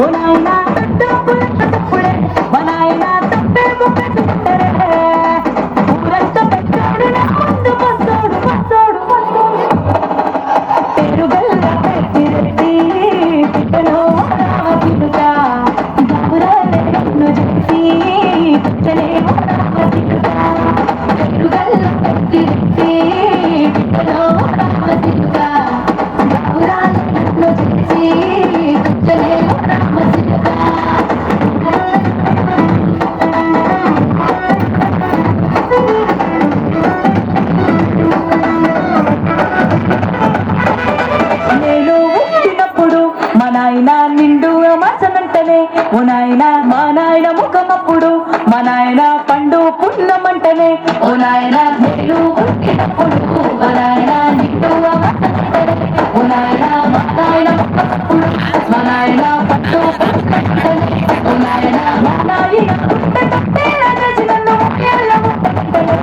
ఓ నాయనా తప్పుడే మా నాయనా తప్పే ముక్కరే ఊరంతా పెద్దోడు నా ముందు వస్తాడు వస్తాడు పెరుగల్ల పెట్టిరెడ్డి పిట్టలో రామచిలుక బాబురాలే నన్ను చూసి పిచ్చలేమో రామచిలుక పెరుగల్ల పెట్టిరెడ్డి పిట్టలో రామచిలుక బాబురాలే నన్ను చూసి పిచ్చలేమో రామచిలుక నేను పుట్టినప్పుడు మా నాయన నిండు మాసనంటనే ఓ నాయన మా నాయన ముఖమప్పుడు మా నాయన పండు పున్నమంటనే ఓ నాయన నేను పుట్టినప్పుడు మా నాయన నిండు మాసనంటనే ఓ నాయన మా నాయన ముఖమప్పుడు మా నాయన పండు పున్నమంటనే ఓ నాయన మా నాయన పుట్ట కట్టేలా చేసి నన్ను ముఖ్యాల ముట్టమంటనే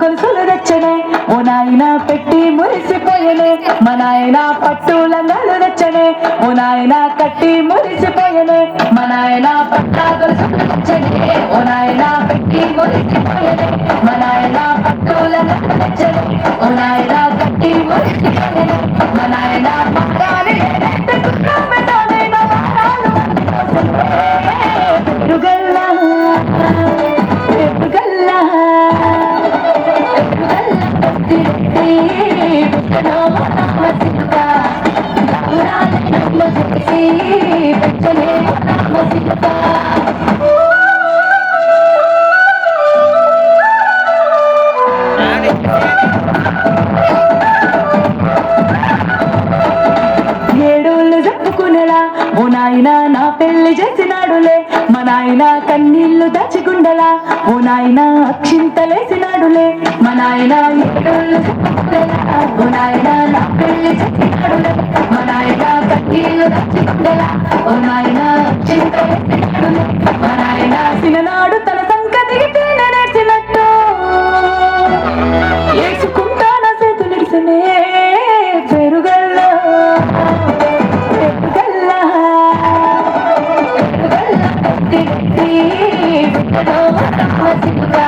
గొలుసులు తెచ్చనే ఓ నాయన పెట్టి మురిసిపోయనే మా నాయన పట్టుల నలు తెచ్చనే ఓ నాయన కట్టి మురిసిపోయనే మా నాయన పట్టా గొలుసులు తెచ్చనే ఓ నాయన పెట్టి మురిసిపోయనే మా నాయన పట్టుల నలు తెచ్చనే ఓ నాయన కట్టి మురిసిపోయనే మా నాయన పట్టాలి పెరుగల్లా పెరుగల్లా ఏడోళ్ళు చెప్పుకునేలా ఓ నాయన నా పెళ్లి చేసినాడులే మా నాయన కన్నీళ్లు దాచిగుండలా ఓ నాయన అక్షింతలేసినాడులే మా నాయన ఏడోళ్ళు చెప్పుకునేలా ఓ నాయన నా పెళ్లి చేసినాడులే మా నాయన కన్నీళ్లు దాచిగుండలా ఓ నాయన అక్షింతలేసినాడులే మా నాయన సిననాడు తన సంకతికి తేనె నేర్చినట్టు వేసుకుంటానా చేతులిడిసనే పెరుగల్లా పెరుగల్లా పెరుగల్లా పెట్టి రామచిలుక